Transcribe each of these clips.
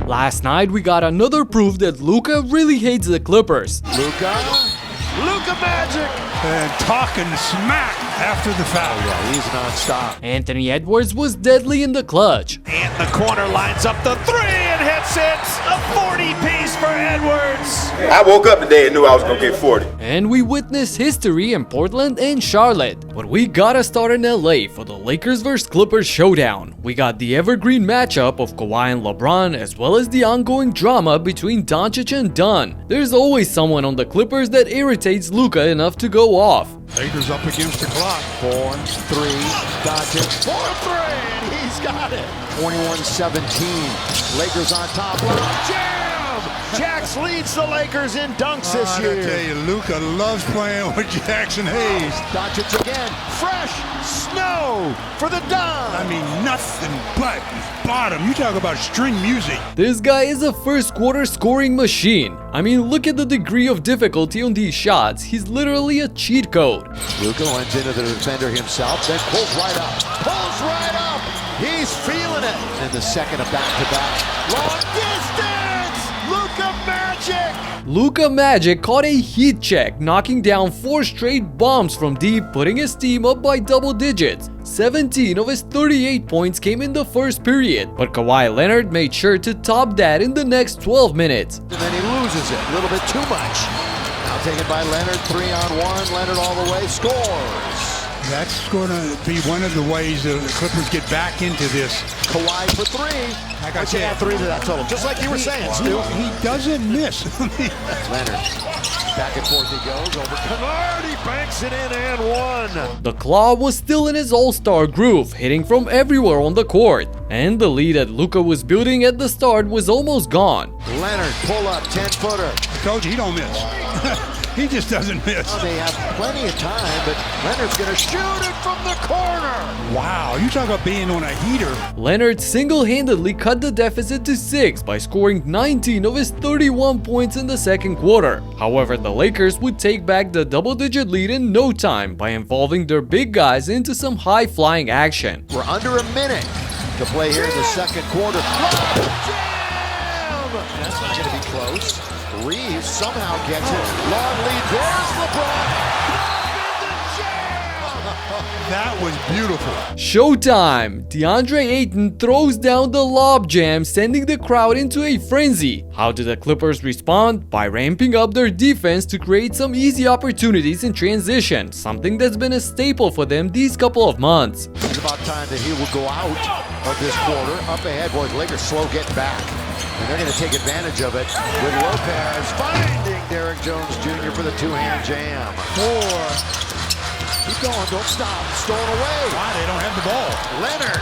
Last night we got another proof that Luka really hates the Clippers. Luka Magic! And talking smack after the foul. Oh yeah, he's non-stop. Anthony Edwards was deadly in the clutch. And the corner lines up the three and hits it! A 40-piece for Edwards! I woke up today and knew I was going to get 40. And we witnessed history in Portland and Charlotte. But we gotta start in LA for the Lakers vs Clippers showdown. We got the evergreen matchup of Kawhi and LeBron, as well as the ongoing drama between Doncic and Dunn. There's always someone on the Clippers that irritates Luka enough to go off. Lakers up against the clock. 4-3, Doncic. 4-3, and he's got it. 21-17, Lakers on top. Jam! Jax leads the Lakers in dunks this year. I tell you, Luka loves playing with Jackson Hayes. Doncic again, fresh snow for the Dunn. I mean, nothing but bottom. You talk about string music. This guy is a first quarter scoring machine. I mean, look at the degree of difficulty on these shots. He's literally a cheat code. Luka runs into the defender himself, then pulls right up. Pulls right up. He's feeling it. And the second of back-to-back. Long distance. Luka Magic. Luka Magic caught a heat check, knocking down 4 straight bombs from deep, putting his team up by double digits. 17 of his 38 points came in the first period, but Kawhi Leonard made sure to top that in the next 12 minutes. And then he loses it, a little bit too much. Now taken by Leonard, 3-on-1, Leonard all the way, scores. That's going to be one of the ways the Clippers get back into this. Kawhi for 3. Like I said, add 3 to that total, just like you were saying, Stu. He doesn't miss. Leonard, back and forth he goes, over Kennard, he banks it in and 1. The Claw was still in his all-star groove, hitting from everywhere on the court. And the lead that Luka was building at the start was almost gone. Leonard, pull up, 10-footer. I told you, he don't miss. He just doesn't miss. Well, they have plenty of time, but Leonard's going to shoot it from the corner. Wow, you talk about being on a heater. Leonard single-handedly cut the deficit to 6 by scoring 19 of his 31 points in the second quarter. However, the Lakers would take back the double-digit lead in no time by involving their big guys into some high-flying action. We're under a minute to play here in the second quarter. Jam! That's not going to be close. Reeves somehow gets it. Long lead. There's LeBron. That was beautiful. Showtime! DeAndre Ayton throws down the lob jam, sending the crowd into a frenzy. How do the Clippers respond? By ramping up their defense to create some easy opportunities in transition, something that's been a staple for them these couple of months. It's about time that he will go out of this quarter. Up ahead, boys. Lakers slow getting back. And they're going to take advantage of it with Lopez finding Derrick Jones Jr. for the two-hand jam. 4. Keep going, don't stop. Stolen away. Why? They don't have the ball. Leonard,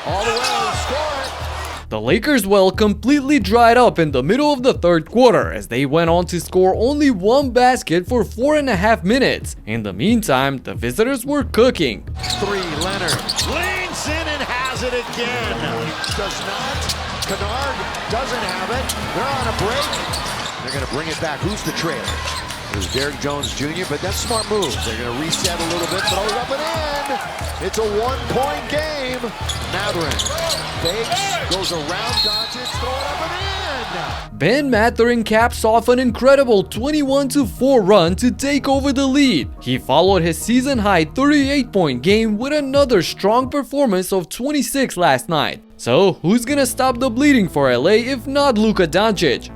all the way, score it. The Lakers' well completely dried up in the middle of the third quarter as they went on to score only 1 basket for 4.5 minutes. In the meantime, the visitors were cooking. 3, Leonard leans in and has it again. Does not. Kennard doesn't have it. They're on a break. They're going to bring it back. Who's the trailer? It was Derrick Jones Jr., but that's smart moves. They're going to reset a little bit, throw it up and in. It's a 1-point game. Mathurin fakes, goes around Doncic, throw it up and in. Ben Mathurin caps off an incredible 21-4 run to take over the lead. He followed his season-high 38-point game with another strong performance of 26 last night. So, who's gonna stop the bleeding for LA if not Luka Doncic?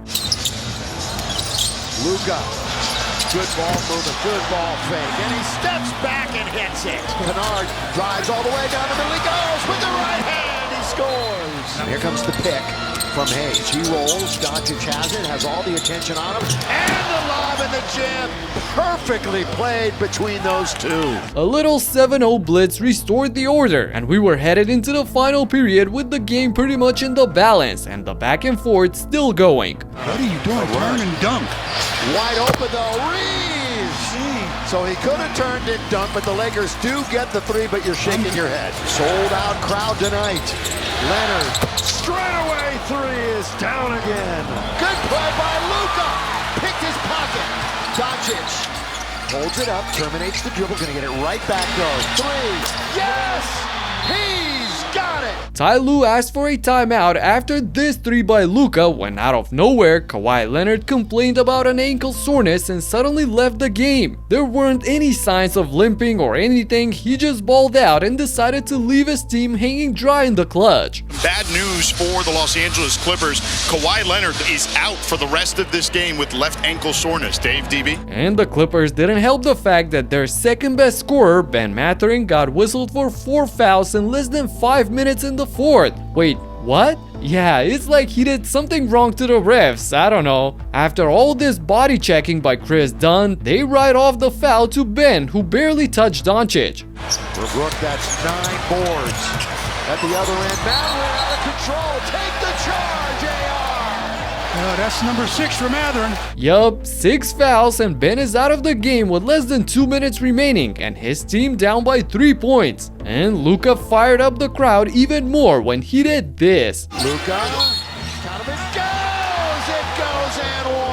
Luka, good ball movement, good ball fake, and he steps back and hits it. Kennard drives all the way down the middle, he goes with the right hand, he scores. And here comes the pick from Hayes. He rolls, Doncic has it, has all the attention on him, and the lob in the jam. Perfectly played between those two. A little 7-0 blitz restored the order, and we were headed into the final period with the game pretty much in the balance and the back and forth still going. What are you doing? Turn and dunk. Wide open though, Reeves! So he could have turned and dunked, but the Lakers do get the 3, but you're shaking your head. Sold out crowd tonight. Leonard, straightaway 3 is down again. Good play by Luka. Picked his pocket. Doncic holds it up, terminates the dribble, gonna get it right back though. 3, yes! He's got it! Ty Lue asked for a timeout after this three by Luka when out of nowhere, Kawhi Leonard complained about an ankle soreness and suddenly left the game. There weren't any signs of limping or anything, he just balled out and decided to leave his team hanging dry in the clutch. Bad news for the Los Angeles Clippers. Kawhi Leonard is out for the rest of this game with left ankle soreness. Dave, DB? And the Clippers didn't help the fact that their second best scorer, Ben Mathurin, got whistled for 4 fouls in less than 5 minutes in the fourth. Wait, what? Yeah, it's like he did something wrong to the refs, I don't know. After all this body checking by Chris Dunn, they write off the foul to Ben, who barely touched Doncic. For Brook, that's 9 boards. At the other end, Mathurin out of control. Take the charge, AR. That's number 6 for Mathurin. Yup, 6 fouls and Ben is out of the game with less than 2 minutes remaining and his team down by 3 points. And Luka fired up the crowd even more when he did this. Luka, count him, it goes and one.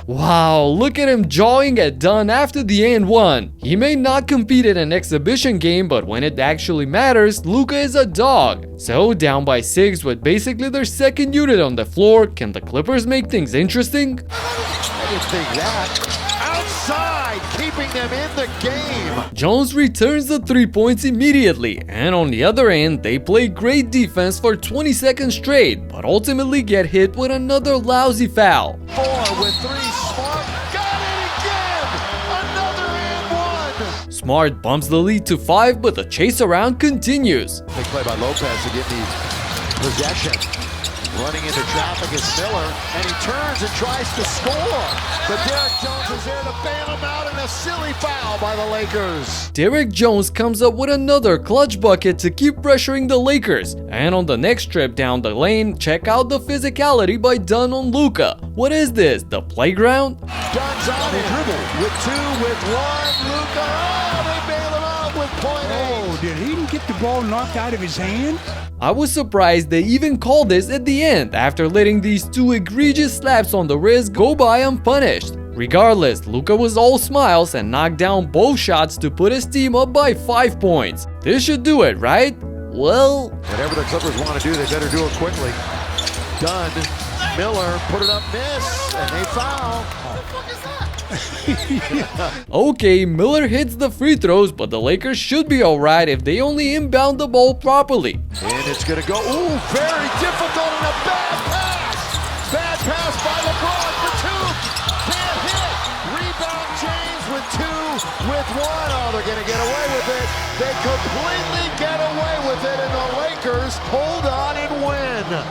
Wow, look at him jawing at Dunn after the and one. He may not compete in an exhibition game, but when it actually matters, Luka is a dog. So down by 6 with basically their second unit on the floor, can the Clippers make things interesting? I didn't think that. Outside, keeping them in the game. Jones returns the 3 points immediately, and on the other end, they play great defense for 20 seconds straight, but ultimately get hit with another lousy foul. 4 with 3, Smart got it again. Another and one. Smart bumps the lead to 5, but the chase around continues. Big play by Lopez to get the possession. Running into traffic is Miller, and he turns and tries to score. But Derek Jones is there to bail him out, and a silly foul by the Lakers. Derek Jones comes up with another clutch bucket to keep pressuring the Lakers. And on the next trip down the lane, check out the physicality by Dunn on Luka. What is this, the playground? Dunn's on it with 2, with 1. Luka, they bail him out with .8. Did he even get the ball knocked out of his hand? I was surprised they even called this at the end after letting these 2 egregious slaps on the wrist go by unpunished. Regardless, Luka was all smiles and knocked down both shots to put his team up by 5 points. This should do it, right? Well, whatever the Clippers want to do, they better do it quickly. Dunn, Miller, put it up, miss, and they foul. Okay, Miller hits the free throws, but the Lakers should be alright if they only inbound the ball properly. And it's gonna go, ooh, very difficult and a bad pass. Bad pass by LeBron for 2. Can't hit. Rebound James with 2, with 1. Oh, they're gonna get away with it. They completely get away with it, and the Lakers hold on and win.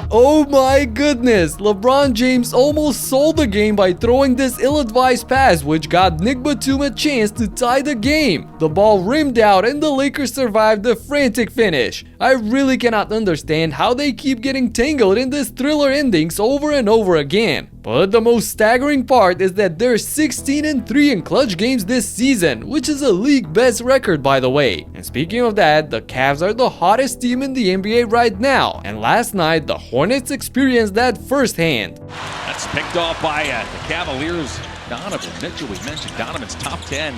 Oh my goodness, LeBron James almost sold the game by throwing this ill-advised pass, which got Nick Batum a chance to tie the game. The ball rimmed out and the Lakers survived the frantic finish. I really cannot understand how they keep getting tangled in these thriller endings over and over again. But the most staggering part is that they're 16-3 in clutch games this season, which is a league best record, by the way. And speaking of that, the Cavs are the hottest team in the NBA right now, and last night the Hornets experienced that firsthand. That's picked off by the Cavaliers. Donovan Mitchell, we mentioned Donovan's top 10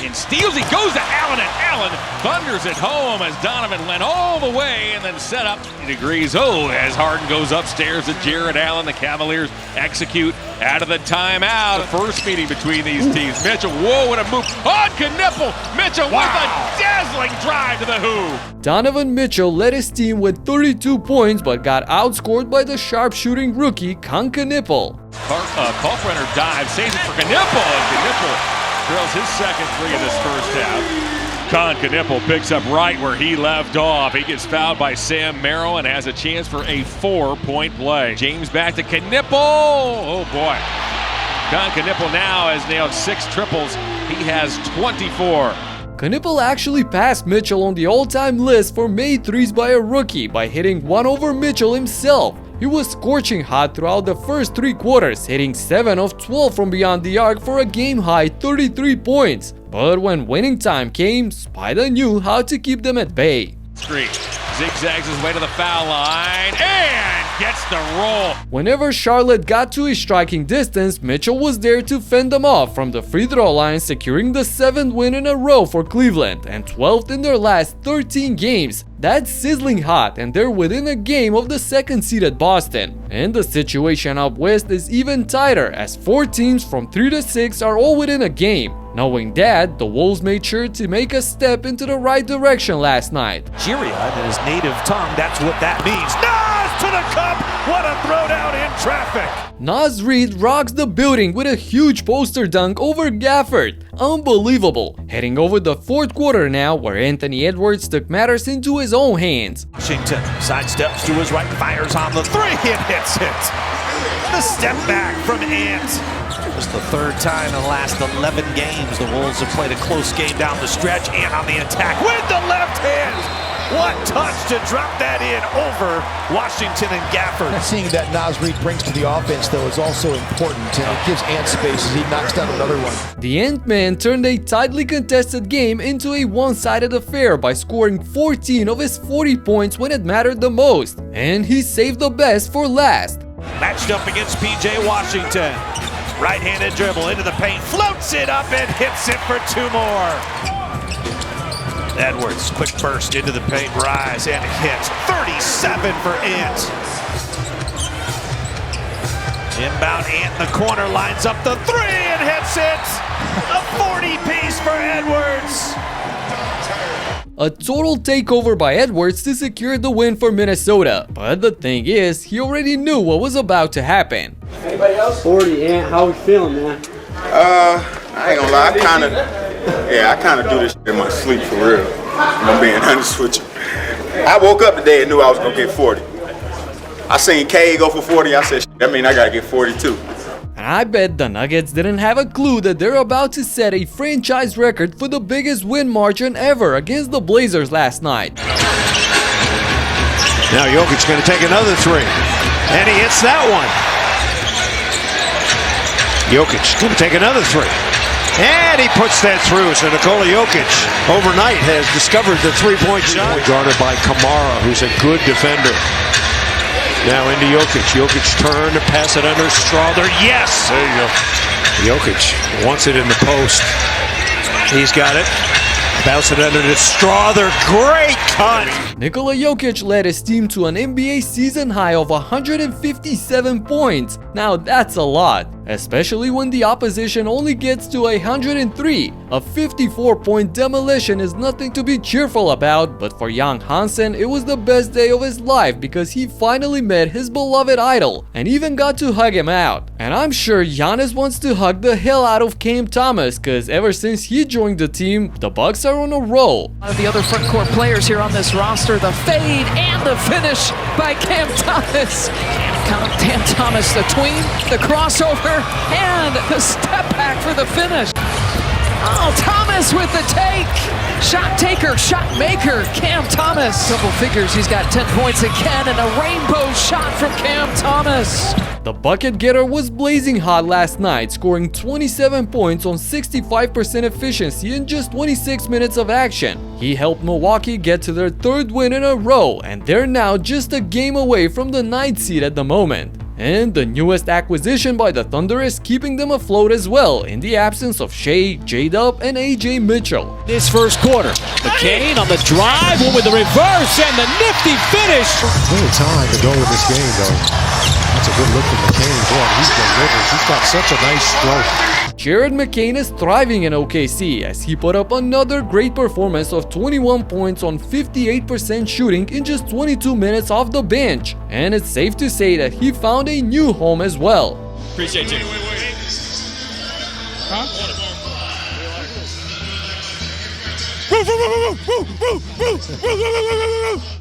in steals. He goes to Allen, and Allen thunders it home as Donovan went all the way and then set up degrees. Oh, as Harden goes upstairs to Jared Allen, the Cavaliers execute out of the timeout. First meeting between these teams. Mitchell, whoa, what a move. On Knipple, Mitchell with a dazzling drive to the hoop. Donovan Mitchell led his team with 32 points but got outscored by the sharpshooting rookie Knipple. Kalkbrenner dives, saves it for Knipple, and Knipple drills his second 3 of this first half. Knipple picks up right where he left off. He gets fouled by Sam Merrill and has a chance for a 4-point play. James back to Knipple. Oh boy. Knipple now has nailed 6 triples. He has 24. Knipple actually passed Mitchell on the all-time list for made threes by a rookie by hitting one over Mitchell himself. He was scorching hot throughout the first 3 quarters, hitting 7 of 12 from beyond the arc for a game-high 33 points. But when winning time came, Spida knew how to keep them at bay. Street zigzags his way to the foul line, and gets the roll. Whenever Charlotte got to a striking distance, Mitchell was there to fend them off from the free throw line, securing the 7th win in a row for Cleveland and 12th in their last 13 games. That's sizzling hot, and they're within a game of the 2nd-seeded Boston. And the situation out west is even tighter, as 4 teams from 3 to 6 are all within a game. Knowing that, the Wolves made sure to make a step into the right direction last night. Nigeria, in his native tongue, that's what that means. Nas to the cup! What a throwdown in traffic! Naz Reid rocks the building with a huge poster dunk over Gafford. Unbelievable. Heading over the 4th quarter now, where Anthony Edwards took matters into his own hands. Washington sidesteps to his right, fires on the 3, and hits it. The step back from Ant. Just the 3rd time in the last 11 games the Wolves have played a close game down the stretch. Ant on the attack with the left hand. What touch to drop that in over Washington and Gafford. Seeing that Naz Reid brings to the offense, though, is also important, and it gives Ant space as he knocks down another one. The Ant-Man turned a tightly contested game into a one-sided affair by scoring 14 of his 40 points when it mattered the most, and he saved the best for last. Matched up against P.J. Washington. Right-handed dribble into the paint, floats it up and hits it for 2 more. Edwards, quick burst into the paint, rise and hit. 37 for Ant. Inbound Ant in the corner, lines up the 3 and hits it. A 40-piece for Edwards. A total takeover by Edwards to secure the win for Minnesota. But the thing is, he already knew what was about to happen. Anybody else? 40, Ant. How we feeling, man? I ain't gonna lie, I kinda do this shit in my sleep for real. I'm being honest with you. I woke up today and knew I was gonna get 40. I seen K go for 40, I said, that mean I gotta get 42. And I bet the Nuggets didn't have a clue that they're about to set a franchise record for the biggest win margin ever against the Blazers last night. Now Jokic's gonna take another 3. And he hits that one. Jokic gonna take another 3. And he puts that through. So Nikola Jokic overnight has discovered the 3-point shot. Guarded by Kamara, who's a good defender. Now into Jokic. Jokic turn to pass it under Strother. Yes! There you go. Jokic wants it in the post. He's got it. Bounce it under to Strother. Great cut! Nikola Jokic led his team to an NBA season high of 157 points. Now that's a lot, especially when the opposition only gets to 103. A 54-point demolition is nothing to be cheerful about, but for Jan Hansen, it was the best day of his life because he finally met his beloved idol and even got to hug him out. And I'm sure Giannis wants to hug the hell out of Cam Thomas, cause ever since he joined the team, the Bucks are on a roll. One of the other front court players here on this roster, the fade and the finish by Cam Thomas. Cam Thomas, the tween, the crossover, and the step back for the finish. Oh, Thomas with the take. Shot taker, shot maker, Cam Thomas. Double figures, he's got 10 points again, and a rainbow shot from Cam Thomas. The bucket getter was blazing hot last night, scoring 27 points on 65% efficiency in just 26 minutes of action. He helped Milwaukee get to their 3rd win in a row, and they're now just a game away from the 9th seed at the moment. And the newest acquisition by the Thunder is keeping them afloat as well, in the absence of Shea, J-Dub, and AJ Mitchell. This first quarter, McCain on the drive, one with the reverse, and the nifty finish. Plenty of time to go in this game, though. That's a good look from McCain. Boy, he's delivers. He's got such a nice stroke. Jared McCain is thriving in OKC as he put up another great performance of 21 points on 58% shooting in just 22 minutes off the bench. And it's safe to say that he found a new home as well. Appreciate you.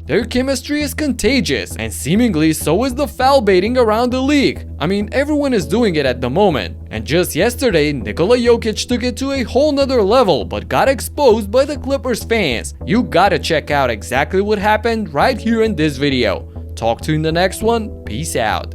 Their chemistry is contagious, and seemingly so is the foul baiting around the league. I mean, everyone is doing it at the moment. And just yesterday, Nikola Jokic took it to a whole nother level but got exposed by the Clippers fans. You gotta check out exactly what happened right here in this video. Talk to you in the next one. Peace out.